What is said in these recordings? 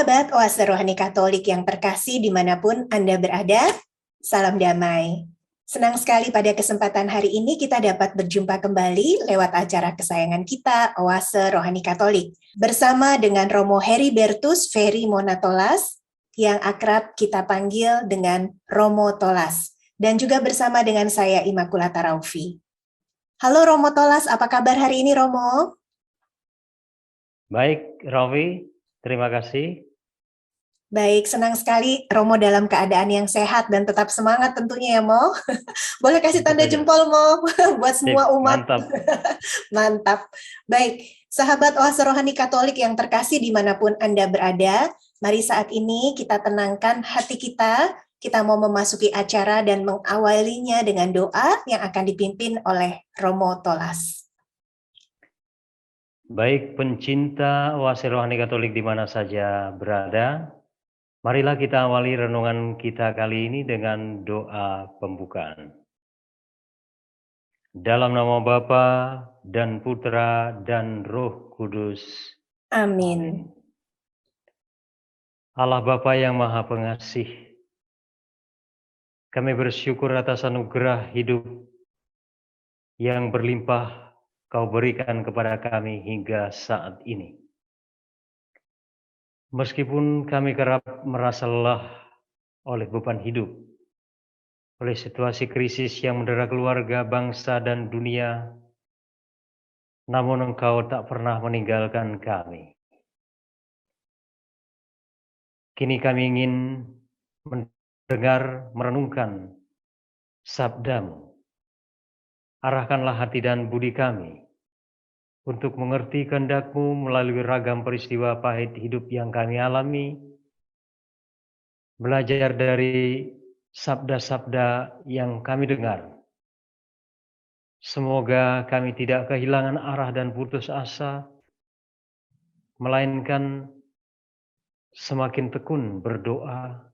Sahabat Oase Rohani Katolik yang terkasih dimanapun Anda berada, salam damai. Senang sekali pada kesempatan hari ini kita dapat berjumpa kembali lewat acara kesayangan kita, Oase Rohani Katolik. Bersama dengan Romo Heribertus Ferry Monatolas, yang akrab kita panggil dengan Romo Tolas. Dan juga bersama dengan saya, Immaculata Raufi. Halo Romo Tolas, apa kabar hari ini Romo? Baik, Raufi, terima kasih. Baik, senang sekali Romo dalam keadaan yang sehat dan tetap semangat tentunya ya Mo. Boleh kasih tanda jempol Mo buat semua umat. Mantap. Mantap. Baik, sahabat Oase Rohani Katolik yang terkasih dimanapun Anda berada, mari saat ini kita tenangkan hati kita. Kita mau memasuki acara dan mengawalinya dengan doa yang akan dipimpin oleh Romo Tolas. Baik, pencinta Oase Rohani Katolik di mana saja berada, marilah kita awali renungan kita kali ini dengan doa pembukaan. Dalam nama Bapa dan Putra dan Roh Kudus. Amin. Allah Bapa yang Maha Pengasih, kami bersyukur atas anugerah hidup yang berlimpah Kau berikan kepada kami hingga saat ini. Meskipun kami kerap merasa lelah oleh beban hidup, oleh situasi krisis yang mendera keluarga, bangsa, dan dunia, namun Engkau tak pernah meninggalkan kami. Kini kami ingin mendengar, merenungkan sabda-Mu. Arahkanlah hati dan budi kami untuk mengerti kehendak-Mu melalui ragam peristiwa pahit hidup yang kami alami, belajar dari sabda-sabda yang kami dengar. Semoga kami tidak kehilangan arah dan putus asa, melainkan semakin tekun berdoa,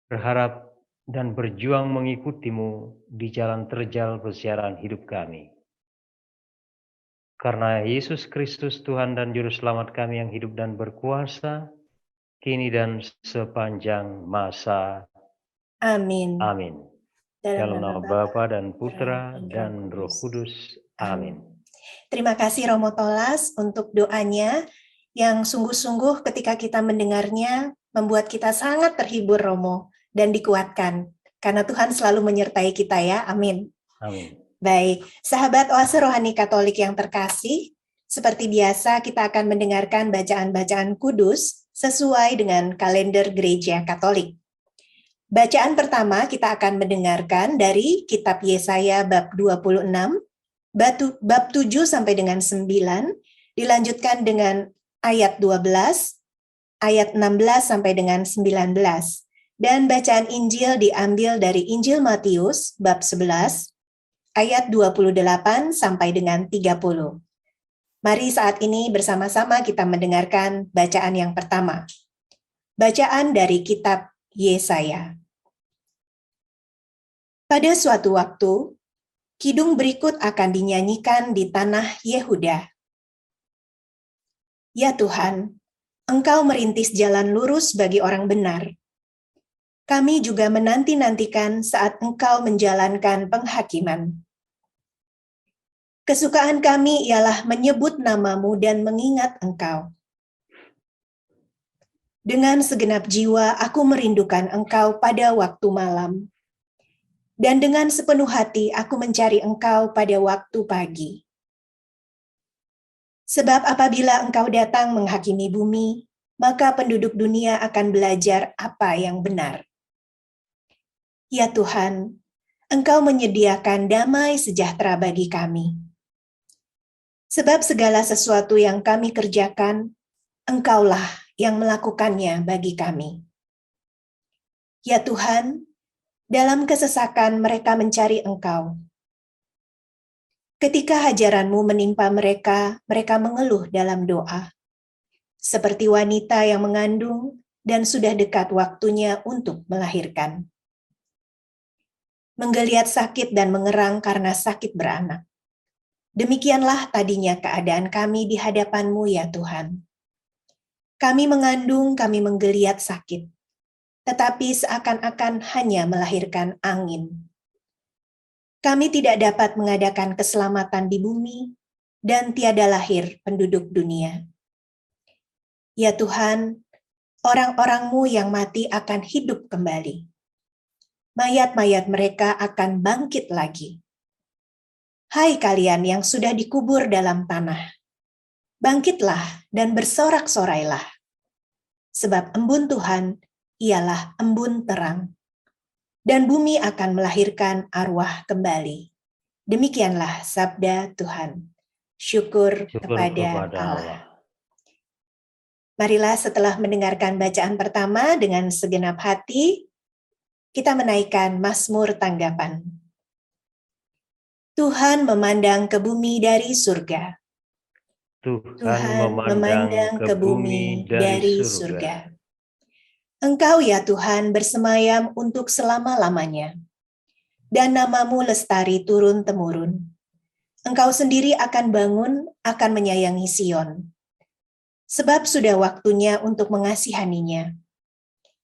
berharap, dan berjuang mengikuti-Mu di jalan terjal persiaran hidup kami. Karena Yesus Kristus Tuhan dan Juru Selamat kami yang hidup dan berkuasa, kini dan sepanjang masa. Amin. Amin. Dalam nama Bapa dan Putra dan Roh Kudus. Amin. Terima kasih Romo Tolas untuk doanya yang sungguh-sungguh ketika kita mendengarnya membuat kita sangat terhibur Romo dan dikuatkan. Karena Tuhan selalu menyertai kita ya. Amin. Amin. Baik, sahabat Oase Rohani Katolik yang terkasih, seperti biasa kita akan mendengarkan bacaan-bacaan kudus sesuai dengan kalender Gereja Katolik. Bacaan pertama kita akan mendengarkan dari kitab Yesaya bab 26, bab 7 sampai dengan 9, dilanjutkan dengan ayat 12, ayat 16 sampai dengan 19. Dan bacaan Injil diambil dari Injil Matius bab 11, ayat 28 sampai dengan 30. Mari saat ini bersama-sama kita mendengarkan bacaan yang pertama. Bacaan dari kitab Yesaya. Pada suatu waktu, kidung berikut akan dinyanyikan di tanah Yehuda. Ya Tuhan, Engkau merintis jalan lurus bagi orang benar. Kami juga menanti-nantikan saat Engkau menjalankan penghakiman. Kesukaan kami ialah menyebut nama-Mu dan mengingat Engkau. Dengan segenap jiwa aku merindukan Engkau pada waktu malam. Dan dengan sepenuh hati aku mencari Engkau pada waktu pagi. Sebab apabila Engkau datang menghakimi bumi, maka penduduk dunia akan belajar apa yang benar. Ya Tuhan, Engkau menyediakan damai sejahtera bagi kami. Sebab segala sesuatu yang kami kerjakan, Engkaulah yang melakukannya bagi kami. Ya Tuhan, dalam kesesakan mereka mencari Engkau. Ketika hajaran-Mu menimpa mereka, mereka mengeluh dalam doa. Seperti wanita yang mengandung dan sudah dekat waktunya untuk melahirkan. Menggeliat sakit dan mengerang karena sakit beranak. Demikianlah tadinya keadaan kami di hadapan-Mu ya Tuhan. Kami mengandung, kami menggeliat sakit, tetapi seakan-akan hanya melahirkan angin. Kami tidak dapat mengadakan keselamatan di bumi, dan tiada lahir penduduk dunia. Ya Tuhan, orang-orang-Mu yang mati akan hidup kembali. Mayat-mayat mereka akan bangkit lagi. Hai kalian yang sudah dikubur dalam tanah, bangkitlah dan bersorak-sorailah. Sebab embun Tuhan ialah embun terang, dan bumi akan melahirkan arwah kembali. Demikianlah sabda Tuhan. Syukur kepada Allah. Marilah setelah mendengarkan bacaan pertama dengan segenap hati, kita menaikkan Mazmur tanggapan. Tuhan memandang ke bumi dari surga. Tuhan memandang ke bumi dari surga. Engkau ya Tuhan bersemayam untuk selama-lamanya, dan nama-Mu lestari turun-temurun. Engkau sendiri akan bangun, akan menyayangi Sion. Sebab sudah waktunya untuk mengasihaninya.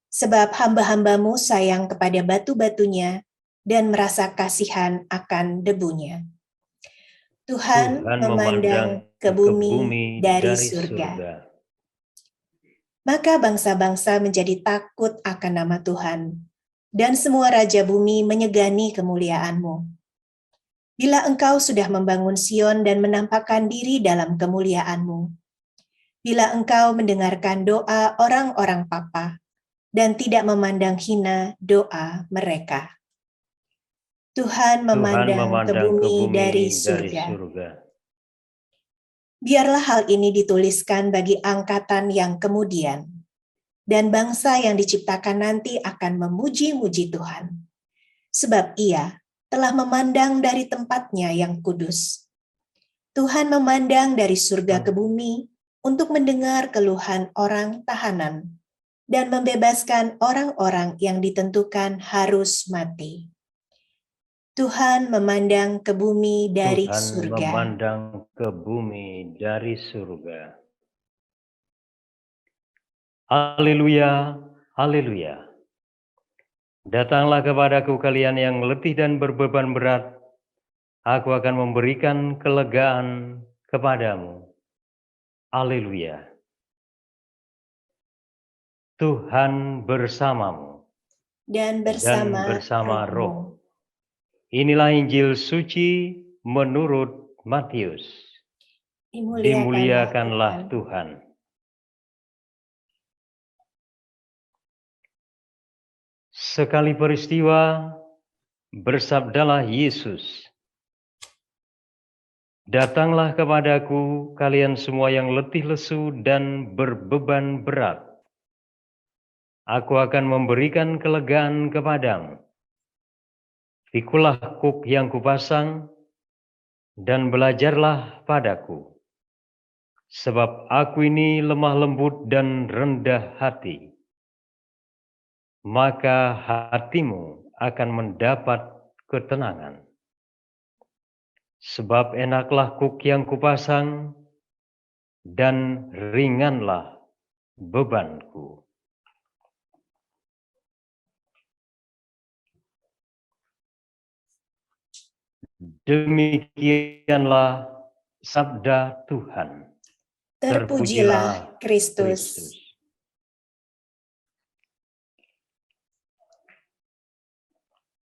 Sebab hamba-hamba-Mu sayang kepada batu-batunya dan merasa kasihan akan debunya. Tuhan memandang ke bumi dari surga. Maka bangsa-bangsa menjadi takut akan nama Tuhan, dan semua raja bumi menyegani kemuliaan-Mu. Bila Engkau sudah membangun Sion dan menampakkan diri dalam kemuliaan-Mu, bila Engkau mendengarkan doa orang-orang papa dan tidak memandang hina doa mereka. Tuhan memandang ke bumi dari surga. Biarlah hal ini dituliskan bagi angkatan yang kemudian, dan bangsa yang diciptakan nanti akan memuji-muji Tuhan. Sebab Ia telah memandang dari tempatnya yang kudus. Tuhan memandang dari surga ke bumi untuk mendengar keluhan orang tahanan dan membebaskan orang-orang yang ditentukan harus mati. Tuhan memandang ke bumi dari surga. Tuhan memandang ke bumi dari surga. Haleluya, haleluya. Datanglah kepadaku kalian yang letih dan berbeban berat, aku akan memberikan kelegaan kepadamu. Haleluya. Tuhan bersamamu dan bersama roh. Inilah Injil suci menurut Matius. Dimuliakanlah Tuhan. Sekali peristiwa, bersabdalah Yesus, "Datanglah kepadaku kalian semua yang letih lesu dan berbeban berat. Aku akan memberikan kelegaan kepadamu. Pikulah kuk yang kupasang dan belajarlah padaku. Sebab aku ini lemah lembut dan rendah hati. Maka hatimu akan mendapat ketenangan. Sebab enaklah kuk yang kupasang dan ringanlah bebanku." Demikianlah sabda Tuhan. Terpujilah Kristus.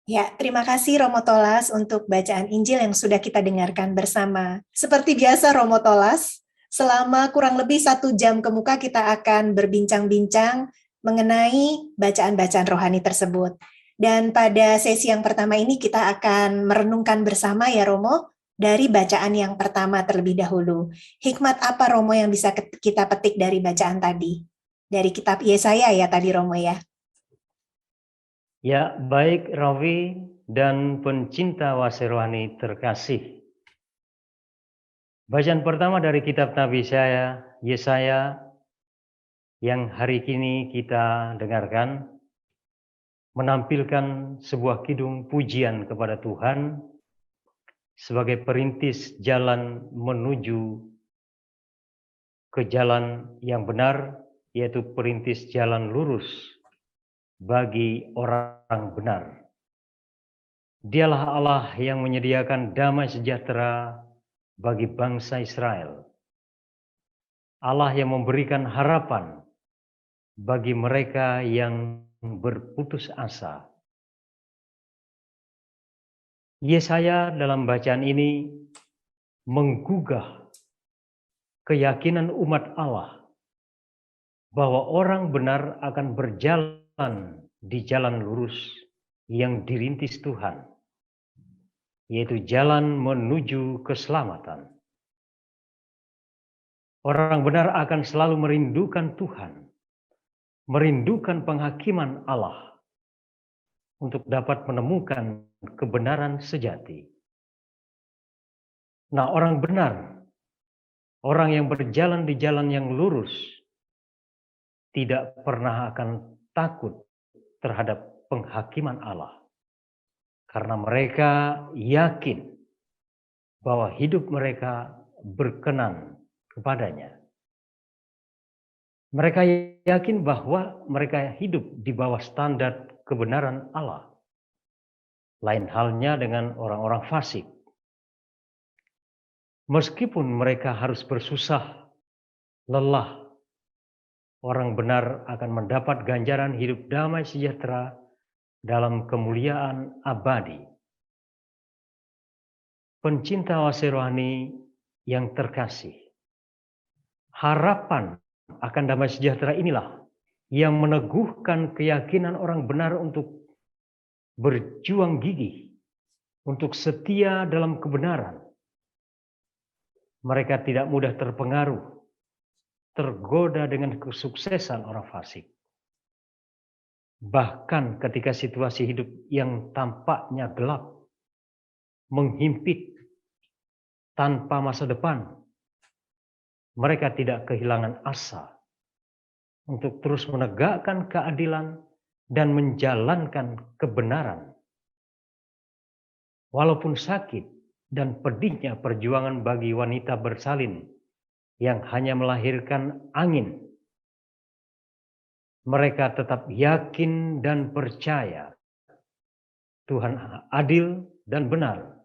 Ya, terima kasih Romo Tolas untuk bacaan Injil yang sudah kita dengarkan bersama. Seperti biasa Romo Tolas, selama kurang lebih 1 jam kemuka kita akan berbincang-bincang mengenai bacaan-bacaan rohani tersebut. Dan pada sesi yang pertama ini kita akan merenungkan bersama ya Romo, dari bacaan yang pertama terlebih dahulu. Hikmat apa Romo yang bisa kita petik dari bacaan tadi? Dari kitab Yesaya ya tadi Romo ya? Ya, baik Rawi dan pencinta wasi rohani terkasih. Bacaan pertama dari kitab Nabi Yesaya yang hari ini kita dengarkan menampilkan sebuah kidung pujian kepada Tuhan sebagai perintis jalan menuju ke jalan yang benar yaitu perintis jalan lurus bagi orang benar. Dialah Allah yang menyediakan damai sejahtera bagi bangsa Israel. Allah yang memberikan harapan bagi mereka yang berputus asa. Yesaya dalam bacaan ini menggugah keyakinan umat Allah bahwa orang benar akan berjalan di jalan lurus yang dirintis Tuhan, yaitu jalan menuju keselamatan. Orang benar akan selalu merindukan Tuhan, merindukan penghakiman Allah untuk dapat menemukan kebenaran sejati. Nah, orang benar, orang yang berjalan di jalan yang lurus, tidak pernah akan takut terhadap penghakiman Allah. Karena mereka yakin bahwa hidup mereka berkenan kepadanya. Mereka yakin bahwa mereka hidup di bawah standar kebenaran Allah. Lain halnya dengan orang-orang fasik. Meskipun mereka harus bersusah, lelah, orang benar akan mendapat ganjaran hidup damai sejahtera dalam kemuliaan abadi. Pencinta wasi rohani yang terkasih, harapan akan damai sejahtera inilah yang meneguhkan keyakinan orang benar untuk berjuang gigih, untuk setia dalam kebenaran. Mereka tidak mudah terpengaruh, tergoda dengan kesuksesan orang fasik. Bahkan ketika situasi hidup yang tampaknya gelap, menghimpit, tanpa masa depan, mereka tidak kehilangan asa untuk terus menegakkan keadilan dan menjalankan kebenaran. Walaupun sakit dan pedihnya perjuangan bagi wanita bersalin yang hanya melahirkan angin, mereka tetap yakin dan percaya Tuhan adil dan benar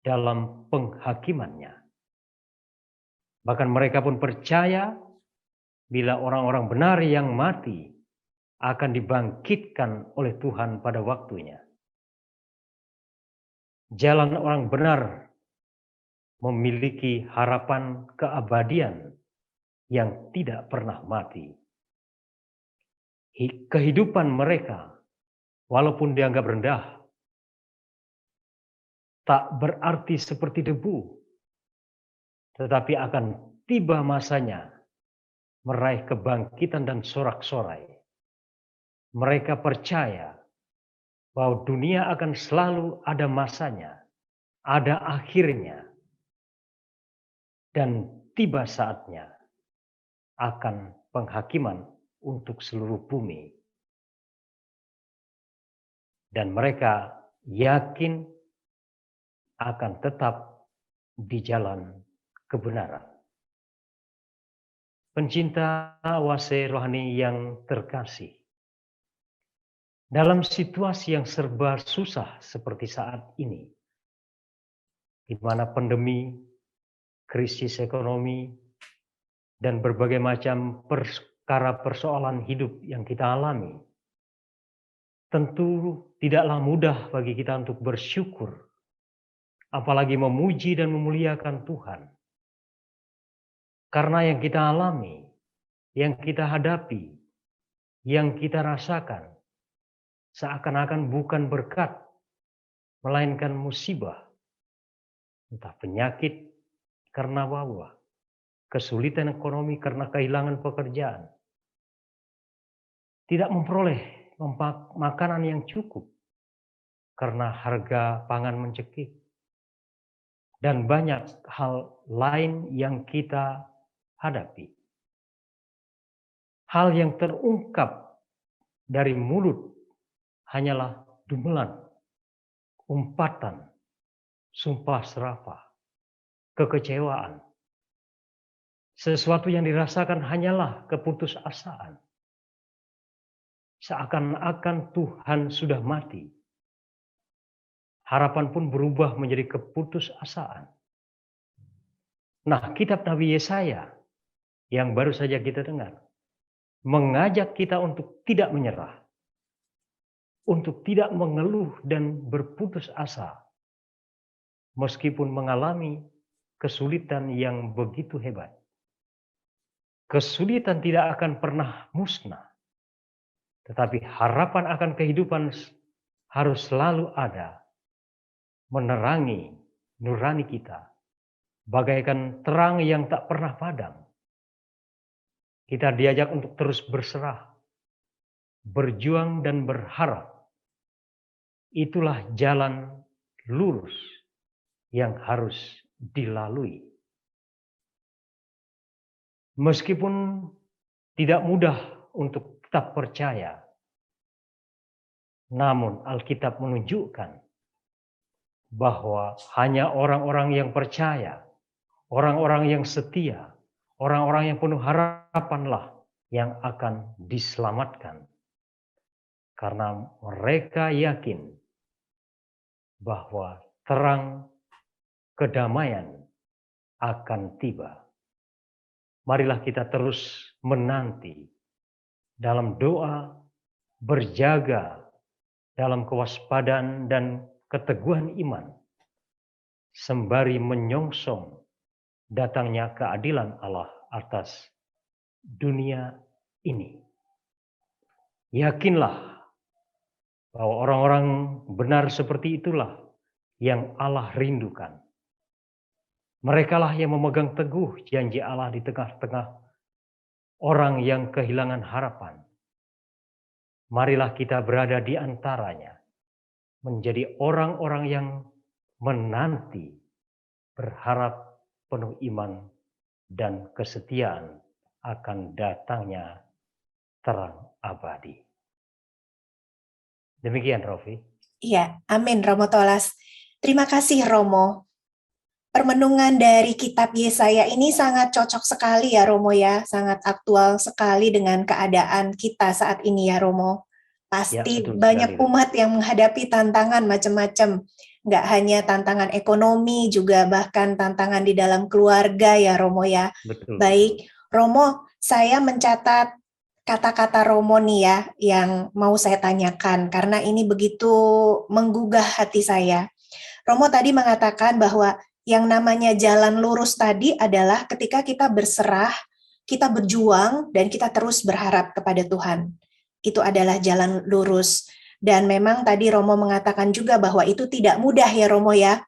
dalam penghakimannya. Bahkan mereka pun percaya bila orang-orang benar yang mati akan dibangkitkan oleh Tuhan pada waktunya. Jalan orang benar memiliki harapan keabadian yang tidak pernah mati. Kehidupan mereka, walaupun dianggap rendah, tak berarti seperti debu, tetapi akan tiba masanya meraih kebangkitan dan sorak-sorai. Mereka percaya bahwa dunia akan selalu ada masanya, ada akhirnya, dan tiba saatnya akan penghakiman untuk seluruh bumi. Dan mereka yakin akan tetap di jalan kebenaran. Pencinta wasi rohani yang terkasih, dalam situasi yang serba susah seperti saat ini, di mana pandemi, krisis ekonomi, dan berbagai macam persoalan hidup yang kita alami, tentu tidaklah mudah bagi kita untuk bersyukur, apalagi memuji dan memuliakan Tuhan. Karena yang kita alami, yang kita hadapi, yang kita rasakan, seakan-akan bukan berkat, melainkan musibah. Entah penyakit karena wabah, kesulitan ekonomi karena kehilangan pekerjaan, tidak memperoleh makanan yang cukup karena harga pangan mencekik, dan banyak hal lain yang kita hadapi. Hal yang terungkap dari mulut hanyalah dumelan, umpatan, sumpah serapah, kekecewaan, Sesuatu yang dirasakan hanyalah keputusasaan. Seakan-akan Tuhan sudah mati. Harapan pun berubah menjadi keputusasaan. Nah, kitab Nabi Yesaya yang baru saja kita dengar mengajak kita untuk tidak menyerah, untuk tidak mengeluh dan berputus asa, meskipun mengalami kesulitan yang begitu hebat. Kesulitan tidak akan pernah musnah, tetapi harapan akan kehidupan harus selalu ada, menerangi nurani kita, bagaikan terang yang tak pernah padam. Kita diajak untuk terus berserah, berjuang dan berharap. Itulah jalan lurus yang harus dilalui. Meskipun tidak mudah untuk tetap percaya, namun Alkitab menunjukkan bahwa hanya orang-orang yang percaya, orang-orang yang setia, orang-orang yang penuh harapanlah yang akan diselamatkan. Karena mereka yakin bahwa terang kedamaian akan tiba. Marilah kita terus menanti dalam doa, berjaga dalam kewaspadaan dan keteguhan iman, sembari menyongsong datangnya keadilan Allah atas dunia ini. Yakinlah bahwa orang-orang benar seperti itulah yang Allah rindukan. Merekalah yang memegang teguh janji Allah di tengah-tengah orang yang kehilangan harapan. Marilah kita berada di antaranya, menjadi orang-orang yang menanti, berharap penuh iman dan kesetiaan akan datangnya terang abadi. Demikian, Rofi. Iya, amin Romo Tolas. Terima kasih Romo. Permenungan dari kitab Yesaya ini sangat cocok sekali ya Romo ya, sangat aktual sekali dengan keadaan kita saat ini ya Romo. Pasti betul banyak sekali. umat yang menghadapi tantangan macam-macam. Nggak hanya tantangan ekonomi, juga bahkan tantangan di dalam keluarga ya Romo ya. Betul. Baik, Romo, saya mencatat kata-kata Romo nih ya, yang mau saya tanyakan, karena ini begitu menggugah hati saya. Romo tadi mengatakan bahwa yang namanya jalan lurus tadi adalah ketika kita berserah, kita berjuang, dan kita terus berharap kepada Tuhan. Itu adalah jalan lurus. Dan memang tadi Romo mengatakan juga bahwa itu tidak mudah ya Romo ya.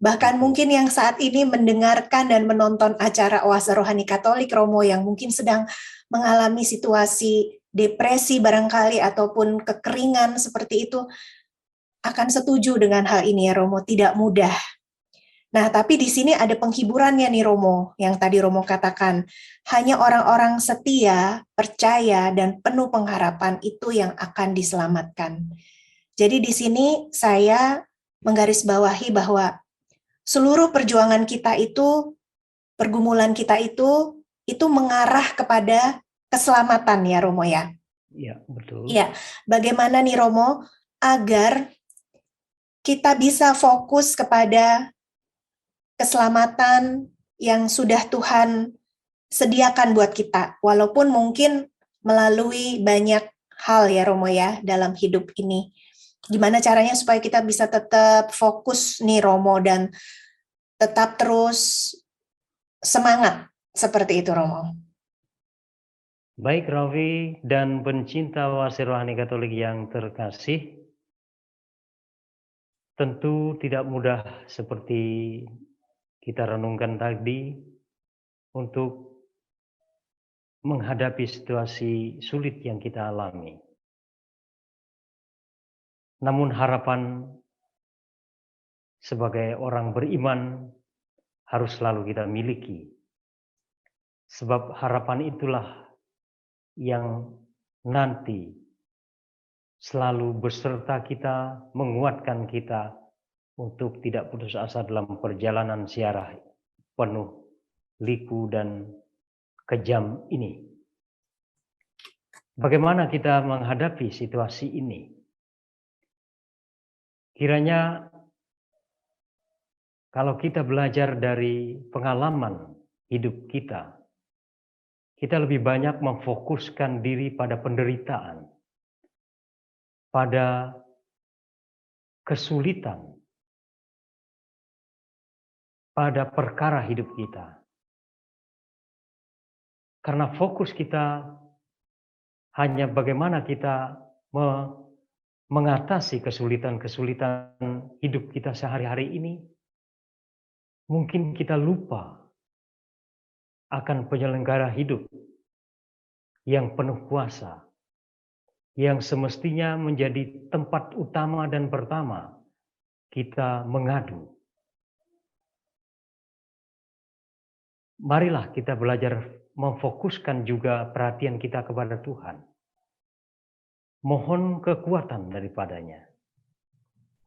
Bahkan mungkin yang saat ini mendengarkan dan menonton acara Oase Rohani Katolik Romo yang mungkin sedang mengalami situasi depresi barangkali ataupun kekeringan seperti itu, akan setuju dengan hal ini ya Romo, tidak mudah. Nah, tapi di sini ada penghiburannya nih Romo, yang tadi Romo katakan, hanya orang-orang setia, percaya, dan penuh pengharapan itu yang akan diselamatkan. Jadi di sini saya menggarisbawahi bahwa seluruh perjuangan kita itu, pergumulan kita itu mengarah kepada keselamatan ya Romo ya. Iya, betul. Iya, bagaimana nih Romo agar kita bisa fokus kepada keselamatan yang sudah Tuhan sediakan buat kita, walaupun mungkin melalui banyak hal ya Romo ya dalam hidup ini. Gimana caranya supaya kita bisa tetap fokus nih Romo dan tetap terus semangat seperti itu Romo. Baik Raffi dan pencinta Oase Rohani Katolik yang terkasih, tentu tidak mudah seperti kita renungkan tadi untuk menghadapi situasi sulit yang kita alami. Namun harapan sebagai orang beriman harus selalu kita miliki. Sebab harapan itulah yang nanti selalu beserta kita, menguatkan kita untuk tidak putus asa dalam perjalanan ziarah penuh liku dan kejam ini. Bagaimana kita menghadapi situasi ini? Kiranya kalau kita belajar dari pengalaman hidup kita, kita lebih banyak memfokuskan diri pada penderitaan, pada kesulitan, pada perkara hidup kita. Karena fokus kita hanya bagaimana kita mengatasi kesulitan-kesulitan hidup kita sehari-hari ini, mungkin kita lupa akan penyelenggara hidup yang penuh kuasa, yang semestinya menjadi tempat utama dan pertama kita mengadu. Marilah kita belajar memfokuskan juga perhatian kita kepada Tuhan. Mohon kekuatan daripadanya.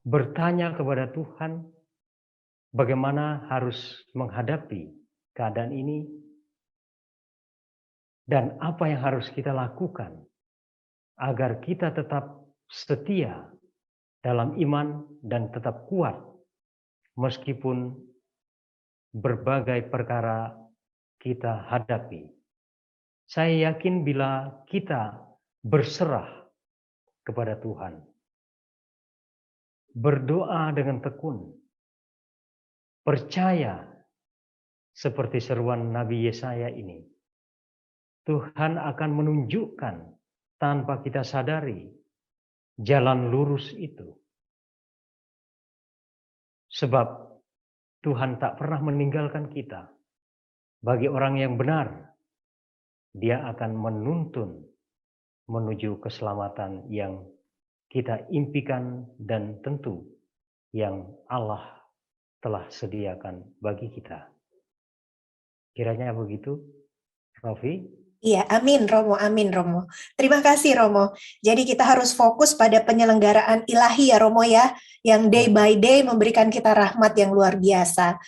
Bertanya kepada Tuhan bagaimana harus menghadapi keadaan ini dan apa yang harus kita lakukan agar kita tetap setia dalam iman dan tetap kuat meskipun berbagai perkara kita hadapi. Saya yakin bila kita berserah kepada Tuhan, berdoa dengan tekun, percaya seperti seruan Nabi Yesaya ini, Tuhan akan menunjukkan tanpa kita sadari jalan lurus itu. Sebab Tuhan tak pernah meninggalkan kita. Bagi orang yang benar, Dia akan menuntun menuju keselamatan yang kita impikan dan tentu yang Allah telah sediakan bagi kita. Kiranya begitu, Rofi. Iya, amin Romo, amin Romo. Terima kasih Romo. Jadi kita harus fokus pada penyelenggaraan ilahi ya Romo ya, yang day by day memberikan kita rahmat yang luar biasa.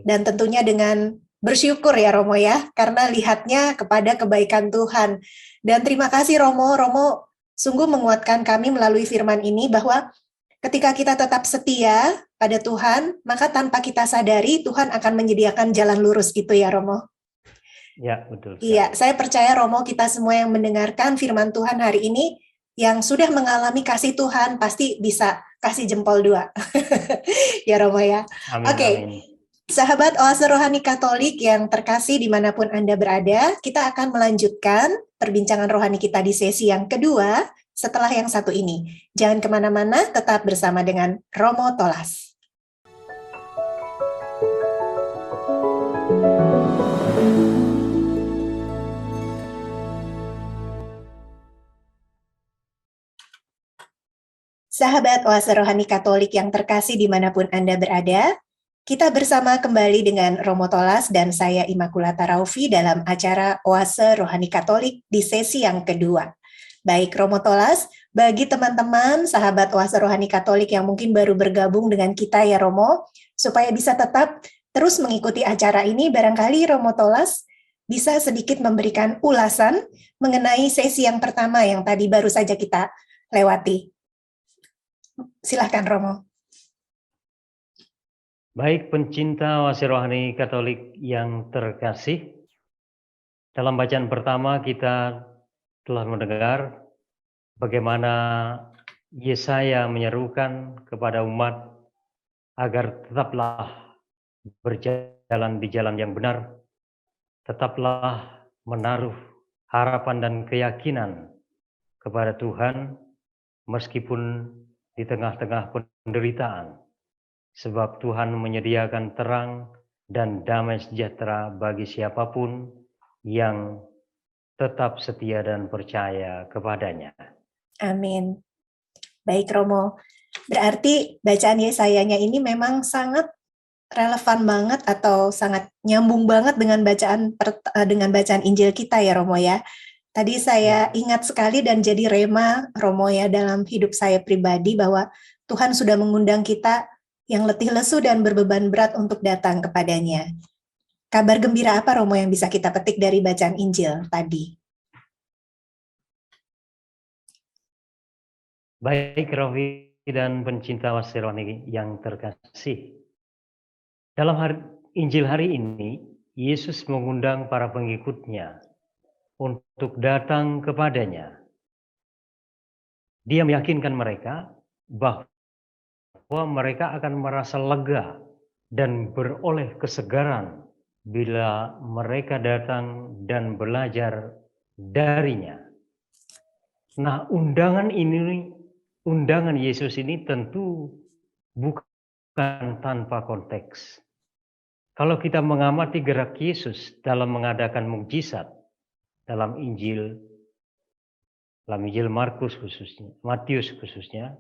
Dan tentunya dengan bersyukur ya Romo ya, karena lihatnya kepada kebaikan Tuhan. Dan terima kasih Romo, Romo sungguh menguatkan kami melalui firman ini bahwa ketika kita tetap setia pada Tuhan, maka tanpa kita sadari Tuhan akan menyediakan jalan lurus itu ya Romo. Ya, betul. Iya, saya percaya Romo, kita semua yang mendengarkan firman Tuhan hari ini, yang sudah mengalami kasih Tuhan, pasti bisa kasih jempol 2. Ya Romo ya. Amin, Oke. amin. Sahabat Oase Rohani Katolik yang terkasih dimanapun Anda berada, kita akan melanjutkan perbincangan rohani kita di sesi yang kedua setelah yang satu ini. Jangan kemana-mana, tetap bersama dengan Romo Tolas. Sahabat Oase Rohani Katolik yang terkasih dimanapun Anda berada, kita bersama kembali dengan Romo Tolas dan saya Immaculata Raufi dalam acara Oase Rohani Katolik di sesi yang kedua. Baik Romo Tolas, bagi teman-teman sahabat Oase Rohani Katolik yang mungkin baru bergabung dengan kita ya Romo, supaya bisa tetap terus mengikuti acara ini, barangkali Romo Tolas bisa sedikit memberikan ulasan mengenai sesi yang pertama yang tadi baru saja kita lewati. Silakan Romo. Baik pencinta Oase Rohani Katolik yang terkasih, dalam bacaan pertama kita telah mendengar bagaimana Yesaya menyerukan kepada umat agar tetaplah berjalan di jalan yang benar, tetaplah menaruh harapan dan keyakinan kepada Tuhan meskipun di tengah-tengah penderitaan. Sebab Tuhan menyediakan terang dan damai sejahtera bagi siapapun yang tetap setia dan percaya kepadanya. Amin. Baik Romo, berarti bacaan Yesayanya ini memang sangat relevan banget atau sangat nyambung banget dengan bacaan Injil kita ya Romo ya. Tadi saya ingat sekali dan jadi rema Romo ya dalam hidup saya pribadi bahwa Tuhan sudah mengundang kita yang letih lesu dan berbeban berat untuk datang kepadanya. Kabar gembira apa, Romo, yang bisa kita petik dari bacaan Injil tadi? Baik, Rofi dan pencinta Wasironi yang terkasih. Dalam Injil hari ini, Yesus mengundang para pengikutnya untuk datang kepadanya. Dia meyakinkan mereka bahwa mereka akan merasa lega dan beroleh kesegaran bila mereka datang dan belajar darinya. Nah, undangan Yesus ini tentu bukan tanpa konteks. Kalau kita mengamati gerak Yesus dalam mengadakan mukjizat dalam Injil Matius khususnya,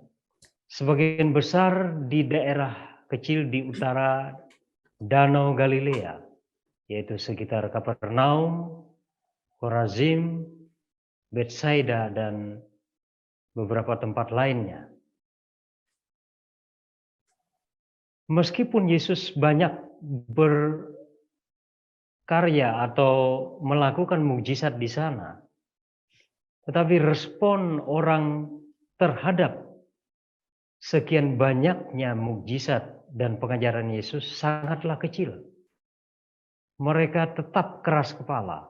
sebagian besar di daerah kecil di utara Danau Galilea, yaitu sekitar Kapernaum, Korazim, Betsaida, dan beberapa tempat lainnya. Meskipun Yesus banyak berkarya atau melakukan mukjizat di sana, tetapi respon orang terhadap sekian banyaknya mukjizat dan pengajaran Yesus sangatlah kecil. Mereka tetap keras kepala.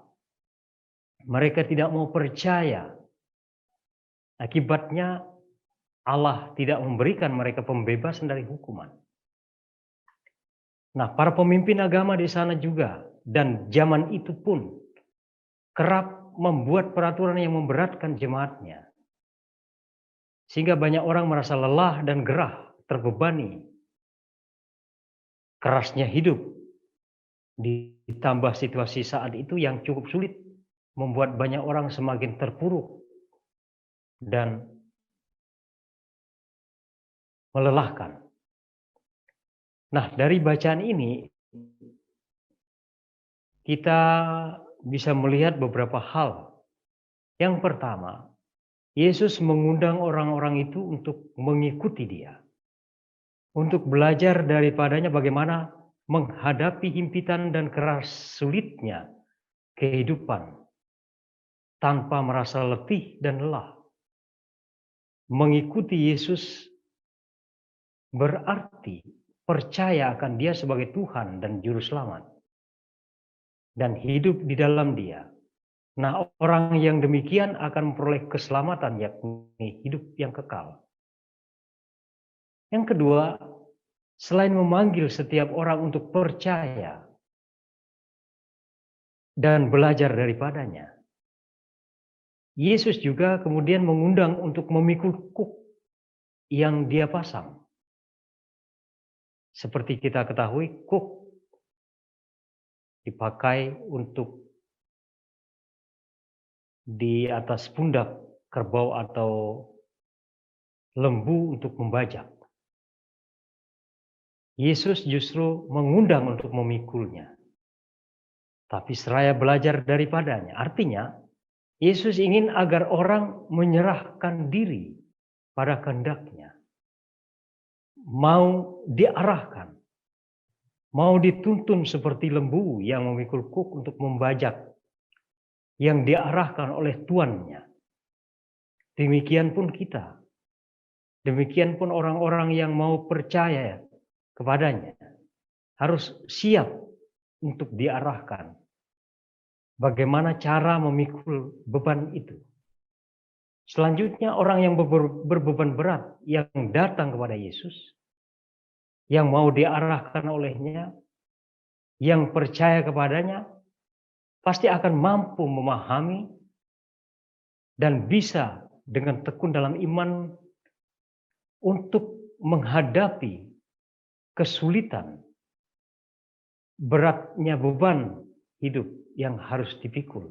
Mereka tidak mau percaya. Akibatnya Allah tidak memberikan mereka pembebasan dari hukuman. Nah, para pemimpin agama di sana juga dan zaman itu pun kerap membuat peraturan yang memberatkan jemaatnya. Sehingga banyak orang merasa lelah dan gerah, terbebani. Kerasnya hidup ditambah situasi saat itu yang cukup sulit membuat banyak orang semakin terpuruk dan melelahkan. Nah, dari bacaan ini kita bisa melihat beberapa hal. Yang pertama, Yesus mengundang orang-orang itu untuk mengikuti Dia. Untuk belajar daripadanya bagaimana menghadapi himpitan dan keras sulitnya kehidupan tanpa merasa letih dan lelah. Mengikuti Yesus berarti percaya akan Dia sebagai Tuhan dan Juru Selamat dan hidup di dalam Dia. Nah, orang yang demikian akan memperoleh keselamatan, yakni hidup yang kekal. Yang kedua, selain memanggil setiap orang untuk percaya dan belajar daripadanya, Yesus juga kemudian mengundang untuk memikul kuk yang Dia pasang. Seperti kita ketahui, kuk dipakai untuk di atas pundak kerbau atau lembu untuk membajak. Yesus justru mengundang untuk memikulnya. Tapi seraya belajar daripadanya. Artinya, Yesus ingin agar orang menyerahkan diri pada kehendaknya. Mau diarahkan. Mau dituntun seperti lembu yang memikul kuk untuk membajak. Yang diarahkan oleh tuannya. Demikian pun kita. Demikian pun orang-orang yang mau percaya kepadanya. Harus siap untuk diarahkan. Bagaimana cara memikul beban itu. Selanjutnya orang yang berbeban berat yang datang kepada Yesus. Yang mau diarahkan olehnya, yang percaya kepadanya, pasti akan mampu memahami dan bisa dengan tekun dalam iman untuk menghadapi kesulitan, beratnya beban hidup yang harus dipikul.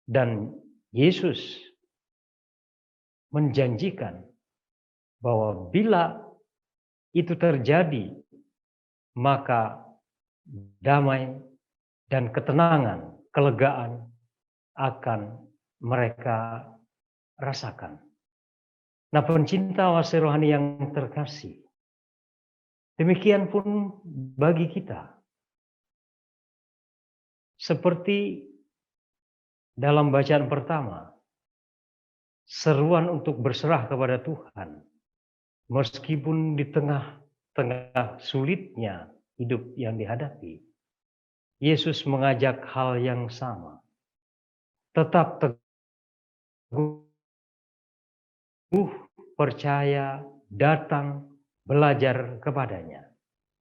Dan Yesus menjanjikan bahwa bila itu terjadi, maka damai dan ketenangan, kelegaan akan mereka rasakan. Nah, pencinta wasi rohani yang terkasih, demikian pun bagi kita. Seperti dalam bacaan pertama, seruan untuk berserah kepada Tuhan, meskipun di tengah-tengah sulitnya hidup yang dihadapi, Yesus mengajak hal yang sama. Tetap teguh, percaya, datang, belajar kepadanya.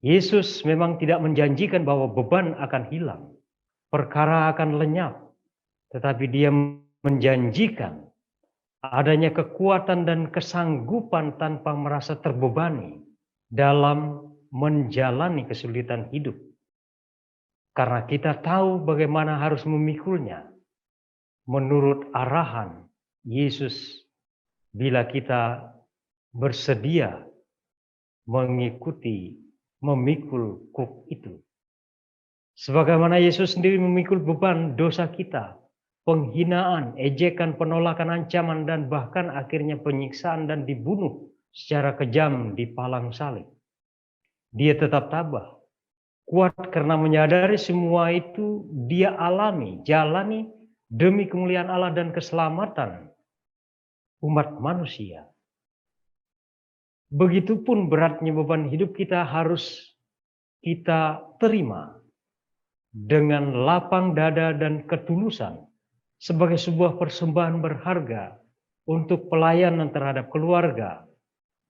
Yesus memang tidak menjanjikan bahwa beban akan hilang, perkara akan lenyap, tetapi Dia menjanjikan adanya kekuatan dan kesanggupan tanpa merasa terbebani dalam menjalani kesulitan hidup. Karena kita tahu bagaimana harus memikulnya menurut arahan Yesus bila kita bersedia mengikuti memikul kuk itu. Sebagaimana Yesus sendiri memikul beban dosa kita, penghinaan, ejekan, penolakan, ancaman, dan bahkan akhirnya penyiksaan dan dibunuh secara kejam di palang salib. Dia tetap tabah, kuat karena menyadari semua itu Dia alami, jalani demi kemuliaan Allah dan keselamatan umat manusia. Begitupun beratnya beban hidup kita harus kita terima dengan lapang dada dan ketulusan sebagai sebuah persembahan berharga untuk pelayanan terhadap keluarga,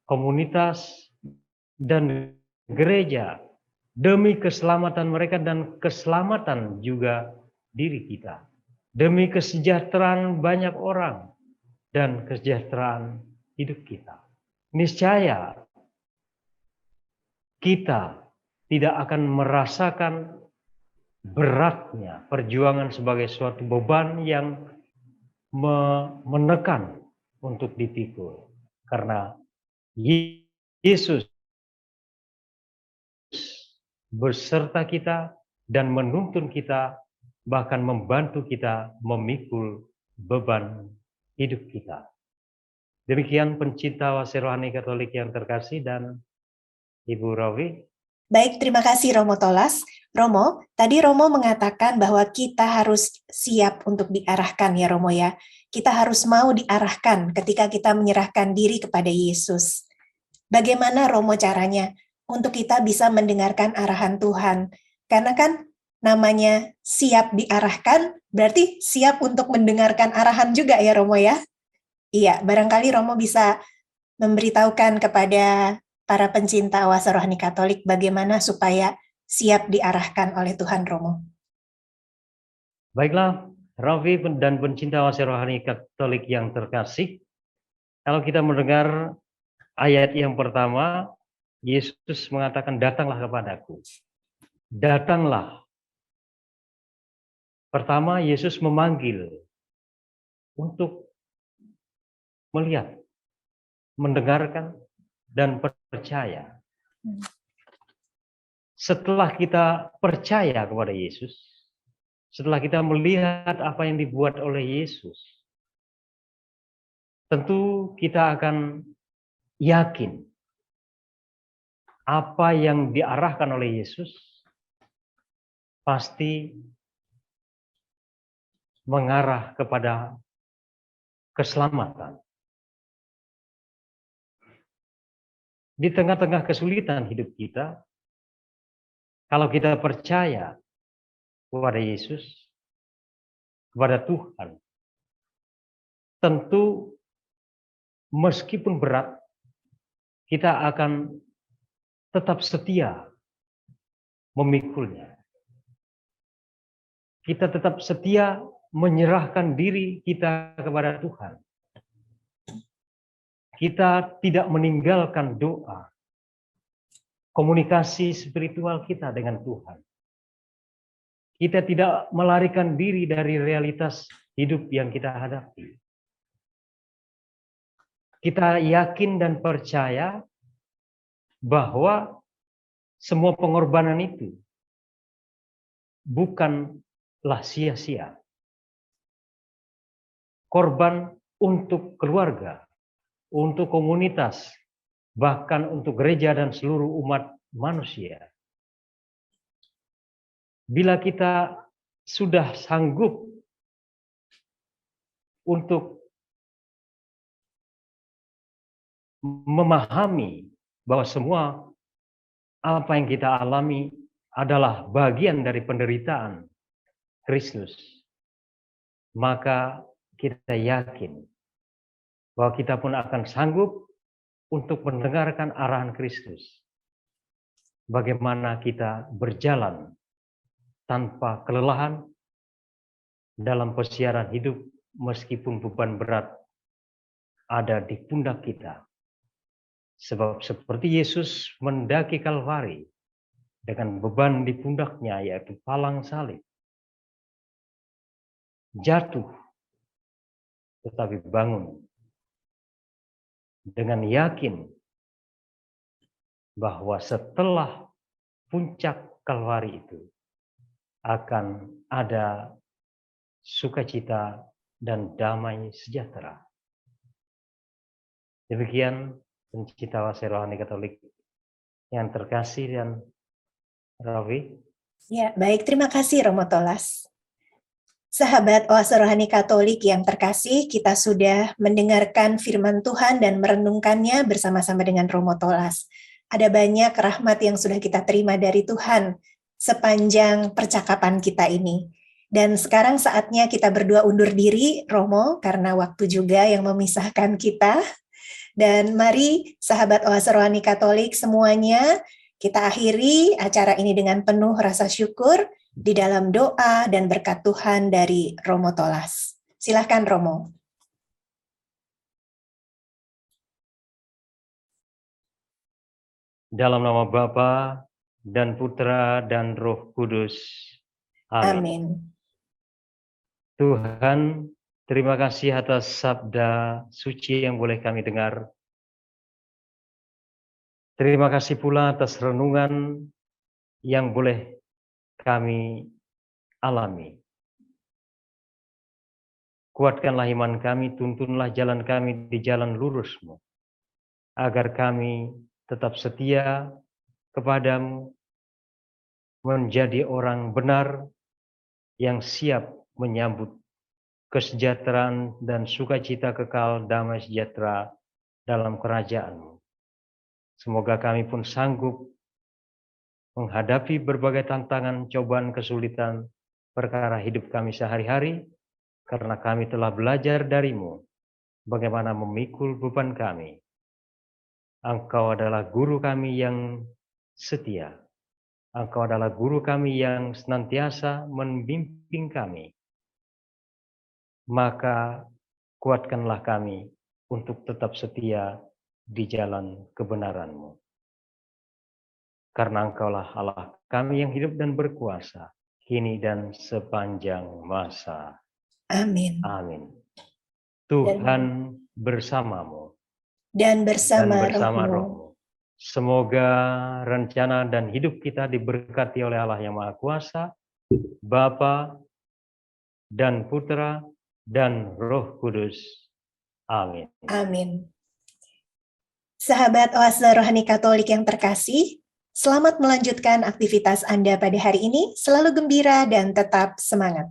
komunitas, dan gereja demi keselamatan mereka dan keselamatan juga diri kita, demi kesejahteraan banyak orang dan kesejahteraan hidup kita. Niscaya kita tidak akan merasakan beratnya perjuangan sebagai suatu beban yang menekan untuk dipikul. Karena Yesus beserta kita dan menuntun kita, bahkan membantu kita memikul beban hidup kita. Demikian pencinta wasi rohani Katolik yang terkasih dan Ibu Rawi. Baik, terima kasih Romo Tolas. Romo, tadi Romo mengatakan bahwa kita harus siap untuk diarahkan ya Romo ya. Kita harus mau diarahkan ketika kita menyerahkan diri kepada Yesus. Bagaimana Romo caranya untuk kita bisa mendengarkan arahan Tuhan? Karena kan namanya siap diarahkan, berarti siap untuk mendengarkan arahan juga ya Romo ya? Iya, barangkali Romo bisa memberitahukan kepada para pencinta wasa rohani Katolik bagaimana supaya siap diarahkan oleh Tuhan Romo. Baiklah, Ravi dan pencinta wasa rohani Katolik yang terkasih, kalau kita mendengar ayat yang pertama, Yesus mengatakan, datanglah kepadaku. Datanglah. Pertama, Yesus memanggil untuk melihat, mendengarkan, dan percaya. Setelah kita percaya kepada Yesus, setelah kita melihat apa yang dibuat oleh Yesus, tentu kita akan yakin apa yang diarahkan oleh Yesus pasti mengarah kepada keselamatan. Di tengah-tengah kesulitan hidup kita, kalau kita percaya kepada Yesus, kepada Tuhan, tentu meskipun berat, kita akan tetap setia memikulnya. Kita tetap setia menyerahkan diri kita kepada Tuhan. Kita tidak meninggalkan doa, komunikasi spiritual kita dengan Tuhan. Kita tidak melarikan diri dari realitas hidup yang kita hadapi. Kita yakin dan percaya bahwa semua pengorbanan itu bukanlah sia-sia. Korban untuk keluarga, untuk komunitas, bahkan untuk gereja dan seluruh umat manusia. Bila kita sudah sanggup untuk memahami bahwa semua apa yang kita alami adalah bagian dari penderitaan Kristus, maka kita yakin bahwa kita pun akan sanggup untuk mendengarkan arahan Kristus. Bagaimana kita berjalan tanpa kelelahan dalam pesiaran hidup meskipun beban berat ada di pundak kita. Sebab seperti Yesus mendaki Kalvari dengan beban di pundaknya, yaitu palang salib, jatuh tetapi bangun dengan yakin bahwa setelah puncak Kalvari itu akan ada sukacita dan damai sejahtera. Demikian pencinta Oase Rohani Katolik yang terkasih dan Ravi. Ya, baik, terima kasih Romo Tolas. Sahabat Oase Rohani Katolik yang terkasih, kita sudah mendengarkan firman Tuhan dan merenungkannya bersama-sama dengan Romo Tolas. Ada banyak rahmat yang sudah kita terima dari Tuhan sepanjang percakapan kita ini. Dan sekarang saatnya kita berdua undur diri, Romo, karena waktu juga yang memisahkan kita. Dan mari sahabat Oase Rohani Katolik semuanya, kita akhiri acara ini dengan penuh rasa syukur di dalam doa dan berkat Tuhan dari Romo Tolas. Silakan Romo. Dalam nama Bapa dan Putra dan Roh Kudus. Amin. Amin. Tuhan, terima kasih atas sabda suci yang boleh kami dengar. Terima kasih pula atas renungan yang boleh kami alami. Kuatkanlah iman kami, tuntunlah jalan kami di jalan lurus-Mu, agar kami tetap setia kepadamu, menjadi orang benar yang siap menyambut kesejahteraan dan sukacita kekal damai sejahtera dalam kerajaan-Mu. Semoga kami pun sanggup menghadapi berbagai tantangan, cobaan, kesulitan, perkara hidup kami sehari-hari, karena kami telah belajar dari-Mu bagaimana memikul beban kami. Engkau adalah guru kami yang setia. Engkau adalah guru kami yang senantiasa membimbing kami. Maka kuatkanlah kami untuk tetap setia di jalan kebenaran-Mu. Karena Engkaulah Allah kami yang hidup dan berkuasa, kini dan sepanjang masa. Amin. Amin. Tuhan bersamamu. Dan bersama Roh-Mu. Roh-Mu. Semoga rencana dan hidup kita diberkati oleh Allah yang Maha Kuasa, Bapa dan Putra dan Roh Kudus. Amin. Amin. Sahabat Oase Rohani Katolik yang terkasih, selamat melanjutkan aktivitas Anda pada hari ini, selalu gembira dan tetap semangat.